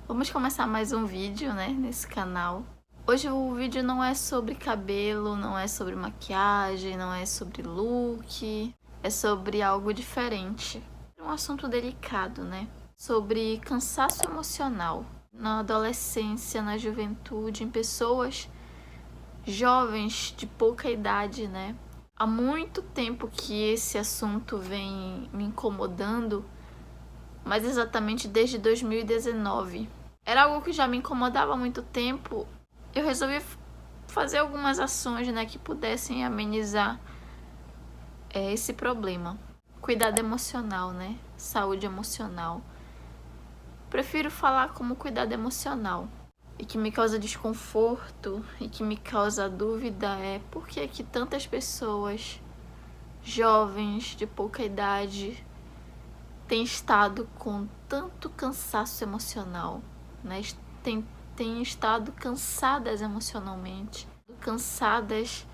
Vamos começar mais um vídeo, né, nesse canal. Hoje o vídeo não é sobre cabelo, não é sobre maquiagem, não é sobre look, é sobre algo diferente. Um assunto delicado, né? Sobre cansaço emocional na adolescência, na juventude, em pessoas jovens de pouca idade, né? Há muito tempo que esse assunto vem me incomodando, mas exatamente desde 2019. Era algo que já me incomodava há muito tempo. Eu resolvi fazer algumas ações, né, que pudessem amenizar esse problema. Cuidado emocional, né? Saúde emocional. Prefiro falar como cuidado emocional. E que me causa desconforto e que me causa dúvida é por que tantas pessoas jovens de pouca idade têm estado com tanto cansaço emocional, né? Têm estado cansadas emocionalmente, cansadas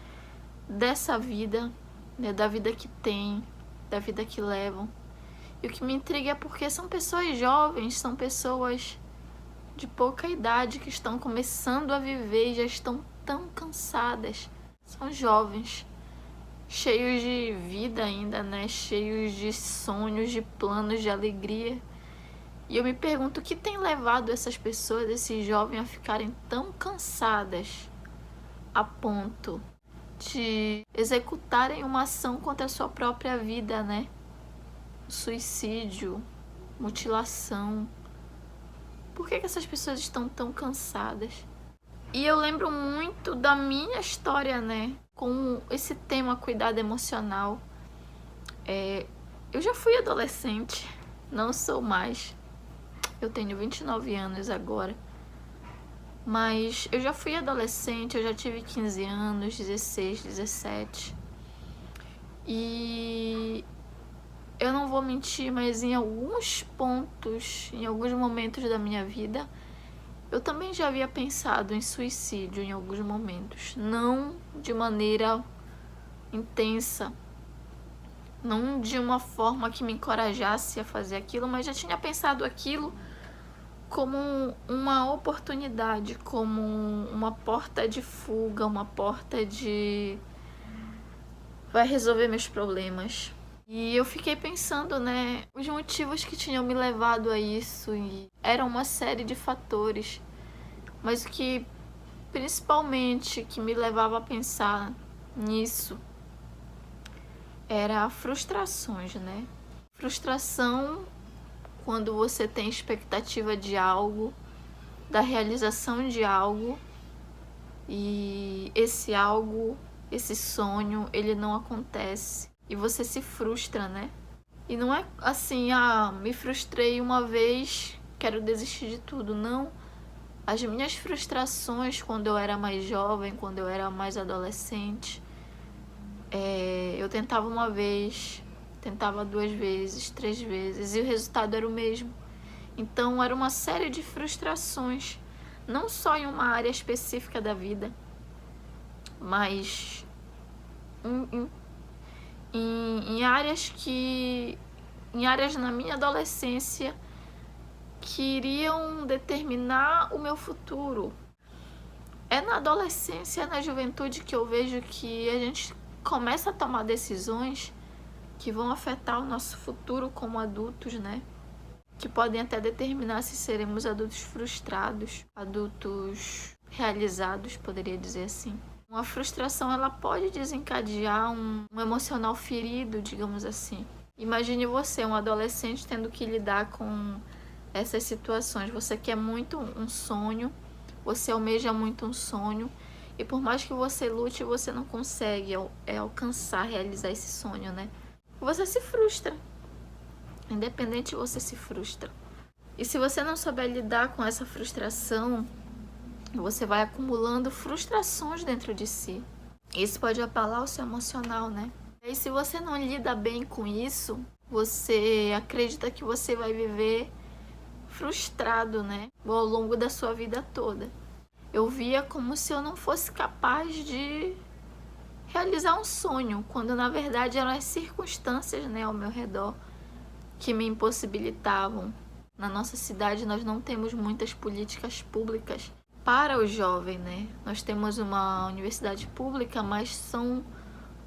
dessa vida, né? Da vida que têm, da vida que levam. E o que me intriga é porque são pessoas jovens, são pessoas de pouca idade que estão começando a viver e já estão tão cansadas. São jovens, cheios de vida ainda, né? Cheios de sonhos, de planos, de alegria. E eu me pergunto o que tem levado essas pessoas, esses jovens, a ficarem tão cansadas a ponto de executarem uma ação contra a sua própria vida, né? Suicídio, mutilação. Por que essas pessoas estão tão cansadas? E eu lembro muito da minha história, né? Com esse tema cuidado emocional. Eu já fui adolescente, não sou mais. Eu tenho 29 anos agora. Mas eu já fui adolescente, eu já tive 15 anos, 16, 17. E eu não vou mentir, mas em alguns pontos, em alguns momentos da minha vida, eu também já havia pensado em suicídio em alguns momentos. Não de maneira intensa, não de uma forma que me encorajasse a fazer aquilo, mas já tinha pensado aquilo como uma oportunidade, como uma porta de fuga, uma porta de vai resolver meus problemas. E eu fiquei pensando, né, os motivos que tinham me levado a isso, e eram uma série de fatores, mas o que principalmente que me levava a pensar nisso era frustrações, né? Frustração quando você tem expectativa de algo, da realização de algo, e esse algo, esse sonho, ele não acontece e você se frustra, né? E não é assim, me frustrei uma vez, quero desistir de tudo, não. As minhas frustrações quando eu era mais jovem, quando eu era mais adolescente, eu tentava uma vez, tentava 2 vezes, 3 vezes e o resultado era o mesmo. Então era uma série de frustrações, não só em uma área específica da vida, mas em áreas em áreas na minha adolescência que iriam determinar o meu futuro. É na adolescência, na juventude que eu vejo que a gente começa a tomar decisões que vão afetar o nosso futuro como adultos, né? Que podem até determinar se seremos adultos frustrados, adultos realizados, poderia dizer assim. Uma frustração, ela pode desencadear um emocional ferido, digamos assim. Imagine você, um adolescente, tendo que lidar com essas situações. Você quer muito um sonho, você almeja muito um sonho, e por mais que você lute, você não consegue alcançar, realizar esse sonho, né? Você se frustra. Independente, você se frustra. E se você não souber lidar com essa frustração, você vai acumulando frustrações dentro de si. Isso pode abalar o seu emocional, né? E se você não lida bem com isso, você acredita que você vai viver frustrado, né? Ao longo da sua vida toda. Eu via como se eu não fosse capaz de realizar um sonho, quando na verdade eram as circunstâncias, né, ao meu redor que me impossibilitavam. Na nossa cidade nós não temos muitas políticas públicas para o jovem, né? Nós temos uma universidade pública, mas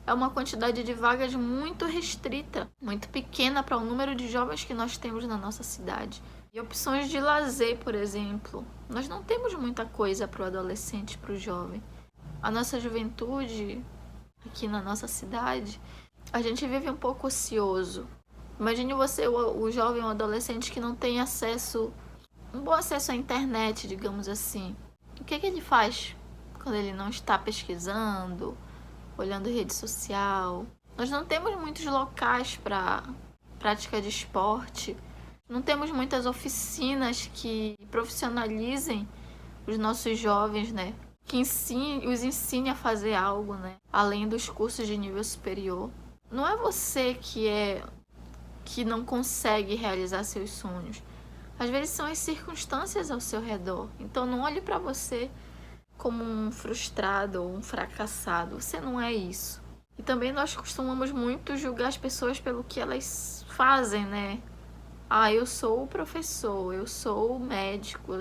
é uma quantidade de vagas muito restrita, muito pequena para o número de jovens que nós temos na nossa cidade. E opções de lazer, por exemplo. Nós não temos muita coisa para o adolescente, para o jovem. A nossa juventude, aqui na nossa cidade, a gente vive um pouco ocioso. Imagine você, o jovem, o adolescente que não tem um bom acesso à internet, digamos assim. O que ele faz quando ele não está pesquisando, olhando rede social? Nós não temos muitos locais para prática de esporte. Não temos muitas oficinas que profissionalizem os nossos jovens, né? Que os ensine a fazer algo, né? Além dos cursos de nível superior. Não é você que não consegue realizar seus sonhos. Às vezes são as circunstâncias ao seu redor. Então não olhe para você como um frustrado ou um fracassado. Você não é isso. E também nós costumamos muito julgar as pessoas pelo que elas fazem, né? Eu sou o professor, eu sou o médico,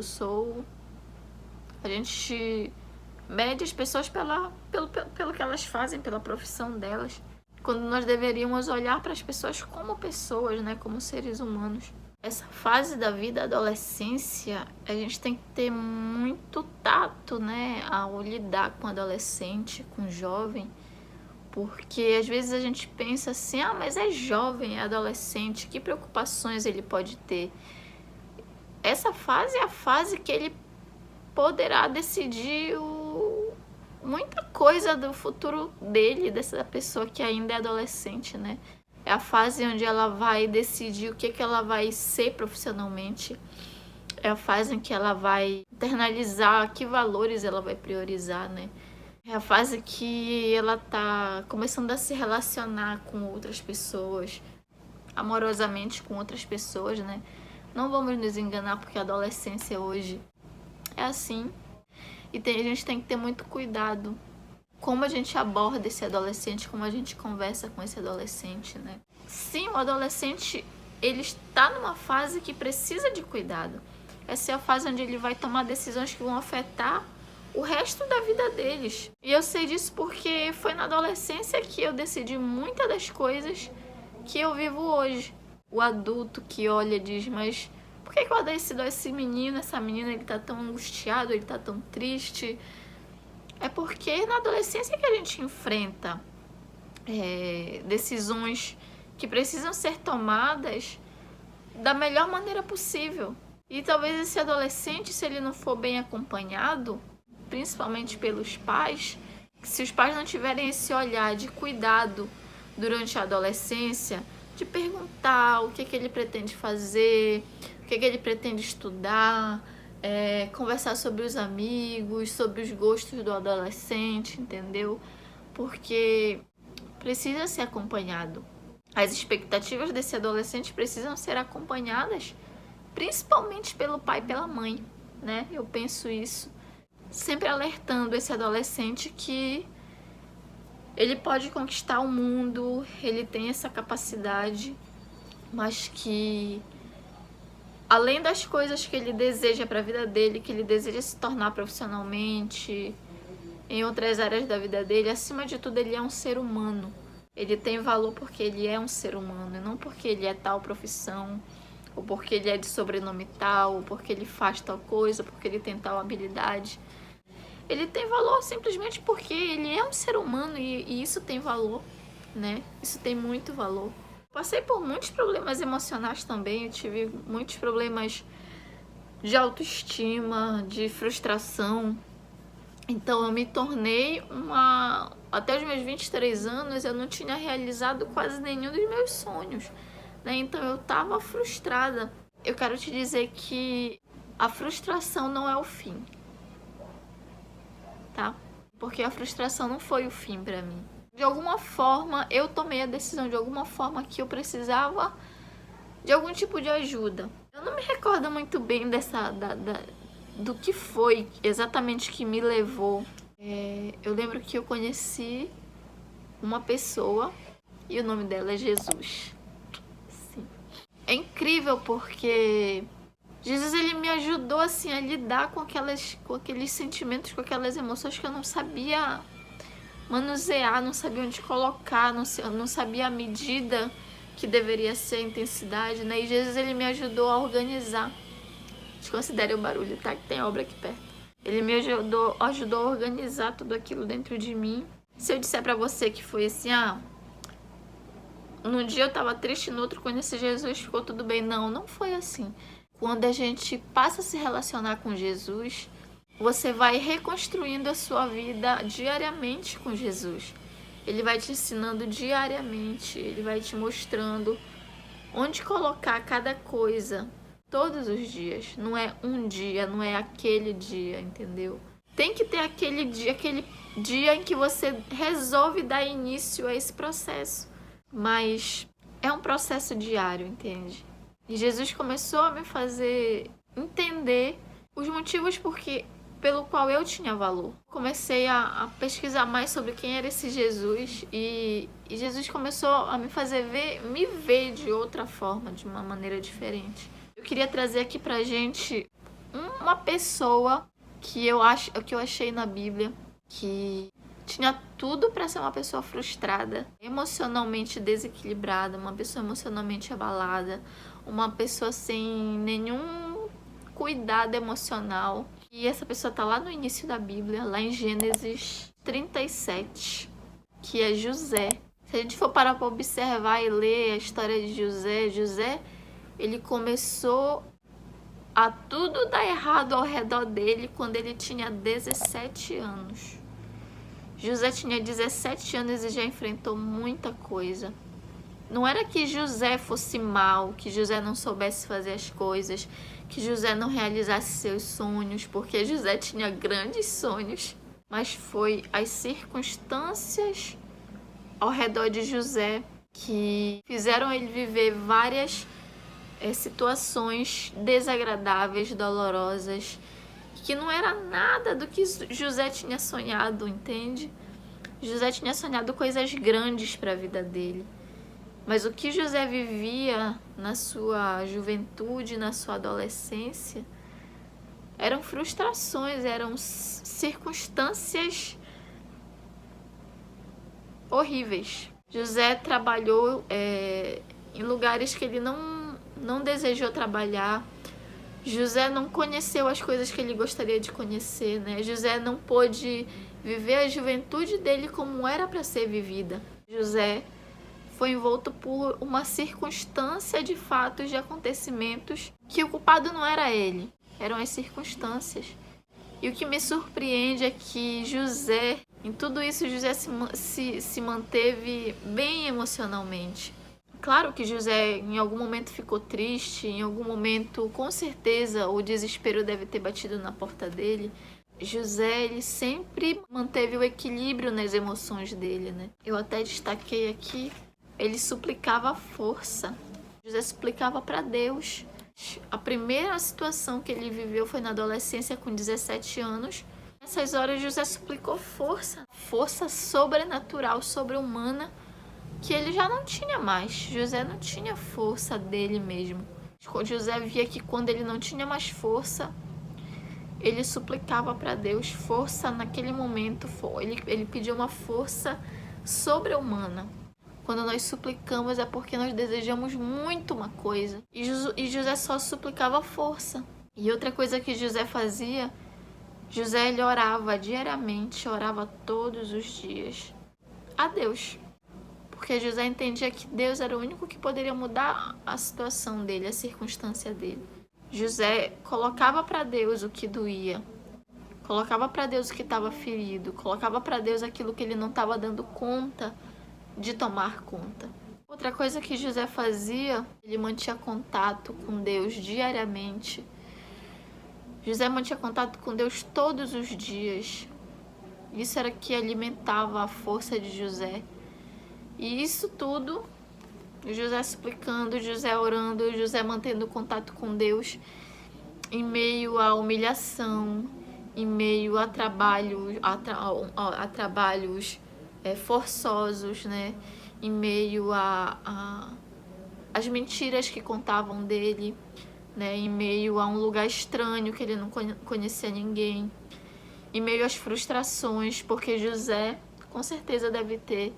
A gente mede as pessoas pelo que elas fazem, pela profissão delas. Quando nós deveríamos olhar para as pessoas como pessoas, né? Como seres humanos. Essa fase da vida, a adolescência, a gente tem que ter muito tato, né? Ao lidar com adolescente, com jovem. Porque às vezes a gente pensa assim, mas é jovem, é adolescente, que preocupações ele pode ter? Essa fase é a fase que ele poderá decidir muita coisa do futuro dele, dessa pessoa que ainda é adolescente, né? É a fase onde ela vai decidir o que ela vai ser profissionalmente. É a fase em que ela vai internalizar que valores ela vai priorizar, né? É a fase que ela tá começando a se relacionar com outras pessoas, amorosamente com outras pessoas, né? Não vamos nos enganar, porque a adolescência hoje é assim. E a gente tem que ter muito cuidado como a gente aborda esse adolescente, como a gente conversa com esse adolescente, né? Sim, o adolescente, ele está numa fase que precisa de cuidado. Essa é a fase onde ele vai tomar decisões que vão afetar o resto da vida deles. E eu sei disso porque foi na adolescência que eu decidi muitas das coisas que eu vivo hoje. O adulto que olha e diz, mas por que eu decido esse menino, essa menina, ele tá tão angustiado, ele tá tão triste? É porque na adolescência que a gente enfrenta decisões que precisam ser tomadas da melhor maneira possível. E talvez esse adolescente, se ele não for bem acompanhado, principalmente pelos pais, se os pais não tiverem esse olhar de cuidado durante a adolescência, de perguntar o que ele pretende fazer, o que ele pretende estudar, conversar sobre os amigos, sobre os gostos do adolescente, entendeu? Porque precisa ser acompanhado. As expectativas desse adolescente precisam ser acompanhadas, principalmente pelo pai e pela mãe, né? Eu penso isso. Sempre alertando esse adolescente que ele pode conquistar o mundo, ele tem essa capacidade, mas que além das coisas que ele deseja para a vida dele, que ele deseja se tornar profissionalmente, em outras áreas da vida dele, acima de tudo ele é um ser humano. Ele tem valor porque ele é um ser humano, e não porque ele é tal profissão, ou porque ele é de sobrenome tal, ou porque ele faz tal coisa, porque ele tem tal habilidade. Ele tem valor simplesmente porque ele é um ser humano e isso tem valor, né? Isso tem muito valor. Passei por muitos problemas emocionais também, eu tive muitos problemas de autoestima, de frustração. Então eu me tornei Até os meus 23 anos eu não tinha realizado quase nenhum dos meus sonhos, né? Então eu estava frustrada. Eu quero te dizer que a frustração não é o fim, tá? Porque a frustração não foi o fim pra mim. De alguma forma, eu tomei a decisão de alguma forma que eu precisava de algum tipo de ajuda. Eu não me recordo muito bem do que foi exatamente que me levou. Eu lembro que eu conheci uma pessoa e o nome dela é Jesus. Sim. É incrível porque Jesus, ele me ajudou assim a lidar com aqueles sentimentos, com aquelas emoções que eu não sabia manusear, não sabia onde colocar, não sabia a medida que deveria ser a intensidade, né? E Jesus, ele me ajudou a organizar. Desconsidere o barulho, tá? Que tem obra aqui perto. Ele me ajudou a organizar tudo aquilo dentro de mim. Se eu disser pra você que foi assim, num dia eu tava triste, no outro conheci Jesus, ficou tudo bem. Não foi assim. Quando a gente passa a se relacionar com Jesus, você vai reconstruindo a sua vida diariamente com Jesus. Ele vai te ensinando diariamente, ele vai te mostrando onde colocar cada coisa, todos os dias. Não é um dia, não é aquele dia, entendeu? Tem que ter aquele dia em que você resolve dar início a esse processo. Mas é um processo diário, entende? E Jesus começou a me fazer entender os motivos pelo qual eu tinha valor. Comecei a pesquisar mais sobre quem era esse Jesus e Jesus começou a me fazer me ver de outra forma, de uma maneira diferente. Eu queria trazer aqui pra gente uma pessoa que eu achei na Bíblia que tinha tudo para ser uma pessoa frustrada, emocionalmente desequilibrada, uma pessoa emocionalmente abalada, uma pessoa sem nenhum cuidado emocional. E essa pessoa tá lá no início da Bíblia, lá em Gênesis 37, que é José. Se a gente for parar para observar e ler a história de José, ele começou a tudo dar errado ao redor dele quando ele tinha 17 anos. José tinha 17 anos e já enfrentou muita coisa. Não era que José fosse mal, que José não soubesse fazer as coisas, que José não realizasse seus sonhos, porque José tinha grandes sonhos. Mas foi as circunstâncias ao redor de José que fizeram ele viver várias situações desagradáveis, dolorosas, que não era nada do que José tinha sonhado, entende? José tinha sonhado coisas grandes para a vida dele. Mas o que José vivia na sua juventude, na sua adolescência, eram frustrações, eram circunstâncias horríveis. José trabalhou em lugares que ele não desejou trabalhar. José não conheceu as coisas que ele gostaria de conhecer, né? José não pôde viver a juventude dele como era para ser vivida. José foi envolto por uma circunstância de fatos, de acontecimentos, que o culpado não era ele, eram as circunstâncias. E o que me surpreende é que José, em tudo isso, José se manteve bem emocionalmente. Claro que José em algum momento ficou triste, em algum momento, com certeza, o desespero deve ter batido na porta dele. José, ele sempre manteve o equilíbrio nas emoções dele, né? Eu até destaquei aqui, ele suplicava força. José suplicava para Deus. A primeira situação que ele viveu foi na adolescência, com 17 anos. Nessas horas, José suplicou força. Força sobrenatural, sobre-humana, que ele já não tinha mais. José não tinha força dele mesmo. José via que quando ele não tinha mais força, ele suplicava para Deus força naquele momento. Ele pediu uma força sobre-humana. Quando nós suplicamos é porque nós desejamos muito uma coisa. E José só suplicava força. E outra coisa que José fazia, José ele orava diariamente, orava todos os dias a Deus. Porque José entendia que Deus era o único que poderia mudar a situação dele, a circunstância dele. José colocava para Deus o que doía, colocava para Deus o que estava ferido, colocava para Deus aquilo que ele não estava dando conta de tomar conta. Outra coisa que José fazia, ele mantinha contato com Deus diariamente. José mantinha contato com Deus todos os dias. Isso era que alimentava a força de José. E isso tudo, José suplicando, José orando, José mantendo contato com Deus em meio à humilhação, em meio a trabalhos forçosos, né? Em meio às mentiras que contavam dele, né? Em meio a um lugar estranho que ele não conhecia ninguém, em meio às frustrações, porque José com certeza deve ter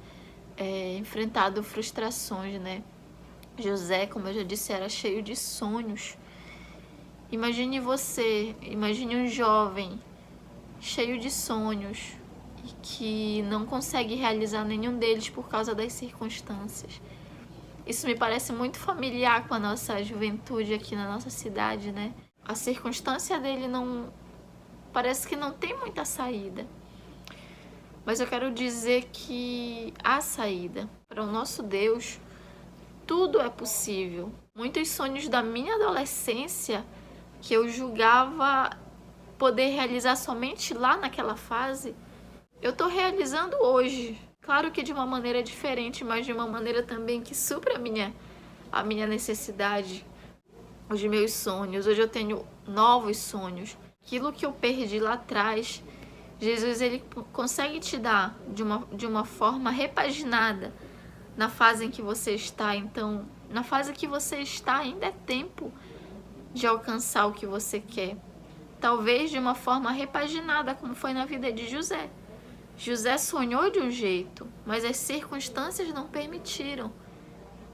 enfrentado frustrações, né? José, como eu já disse, era cheio de sonhos. Imagine você, imagine um jovem cheio de sonhos e que não consegue realizar nenhum deles por causa das circunstâncias. Isso me parece muito familiar com a nossa juventude aqui na nossa cidade, né? A circunstância dele não... parece que não tem muita saída. Mas eu quero dizer que há saída. Para o nosso Deus, tudo é possível. Muitos sonhos da minha adolescência que eu julgava poder realizar somente lá naquela fase, eu estou realizando hoje. Claro que de uma maneira diferente, mas de uma maneira também que supra a minha necessidade, os meus sonhos. Hoje eu tenho novos sonhos. Aquilo que eu perdi lá atrás, Jesus ele consegue te dar de uma forma repaginada na fase em que você está. Então, na fase que você está, ainda é tempo de alcançar o que você quer. Talvez de uma forma repaginada, como foi na vida de José. José sonhou de um jeito, mas as circunstâncias não permitiram.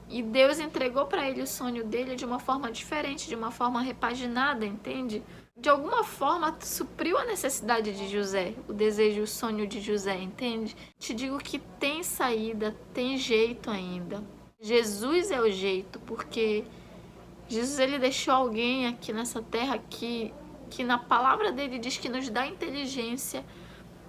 E Deus entregou para ele o sonho dele de uma forma diferente, de uma forma repaginada, entende? De alguma forma supriu a necessidade de José, o desejo, o sonho de José, entende? Te digo que tem saída, tem jeito ainda. Jesus é o jeito, porque Jesus ele deixou alguém aqui nessa terra que na palavra dele diz que nos dá inteligência,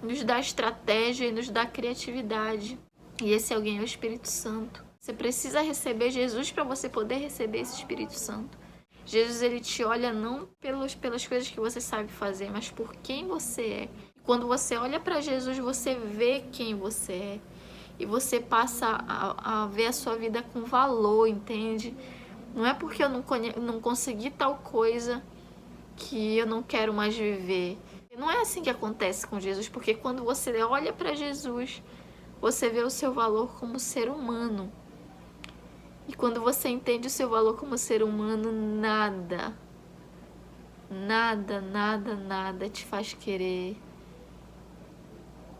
nos dá estratégia e nos dá criatividade. E esse alguém é o Espírito Santo. Você precisa receber Jesus para você poder receber esse Espírito Santo. Jesus ele te olha não pelas coisas que você sabe fazer, mas por quem você é. Quando você olha para Jesus, você vê quem você é. E você passa a ver a sua vida com valor, entende? Não é porque eu não consegui tal coisa que eu não quero mais viver. Não é assim que acontece com Jesus, porque quando você olha para Jesus, você vê o seu valor como ser humano. E quando você entende o seu valor como ser humano, nada te faz querer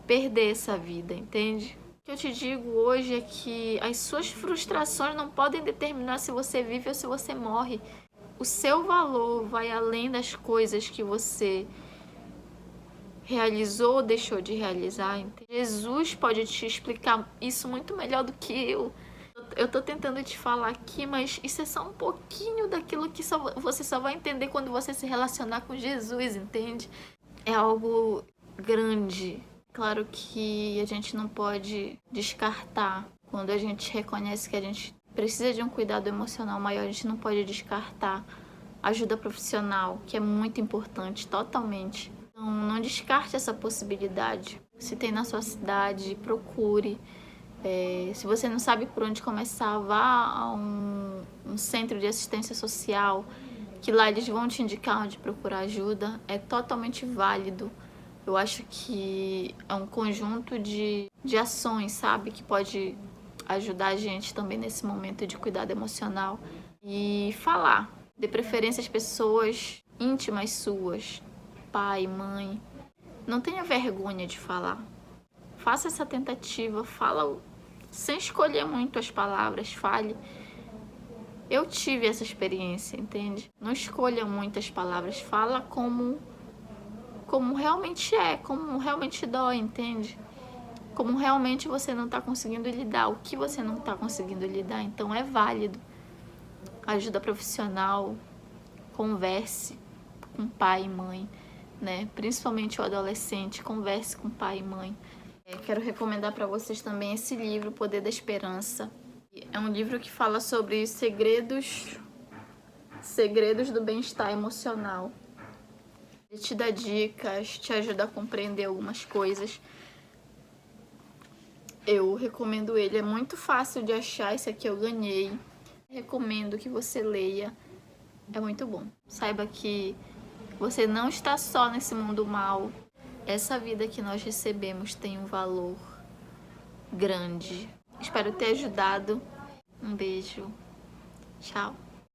perder essa vida, entende? O que eu te digo hoje é que as suas frustrações não podem determinar se você vive ou se você morre. O seu valor vai além das coisas que você realizou ou deixou de realizar. Entende? Jesus pode te explicar isso muito melhor do que eu. Eu tô tentando te falar aqui, mas isso é só um pouquinho daquilo que você só vai entender quando você se relacionar com Jesus, entende? É algo grande. Claro que a gente não pode descartar. Quando a gente reconhece que a gente precisa de um cuidado emocional maior, a gente não pode descartar ajuda profissional, que é muito importante, totalmente. Então, não descarte essa possibilidade. Se tem na sua cidade, procure. Se você não sabe por onde começar, vá a um centro de assistência social, que lá eles vão te indicar onde procurar ajuda. É totalmente válido. Eu acho que é um conjunto de ações, sabe, que pode ajudar a gente também nesse momento de cuidado emocional. E falar, de preferência às pessoas íntimas suas, pai, mãe. Não tenha vergonha de falar. Faça essa tentativa, fala sem escolher muito as palavras, fale. Eu tive essa experiência, entende? Não escolha muitas palavras, fala como realmente é, como realmente dói, entende? Como realmente você não está conseguindo lidar, o que você não está conseguindo lidar, então é válido. Ajuda profissional, converse com pai e mãe, né? Principalmente o adolescente, converse com pai e mãe. Quero recomendar para vocês também esse livro, O Poder da Esperança. É um livro que fala sobre segredos do bem-estar emocional. Ele te dá dicas, te ajuda a compreender algumas coisas. Eu recomendo ele, é muito fácil de achar, esse aqui eu ganhei. Recomendo que você leia, é muito bom. Saiba que você não está só nesse mundo mal. Essa vida que nós recebemos tem um valor grande. Espero ter ajudado. Um beijo. Tchau.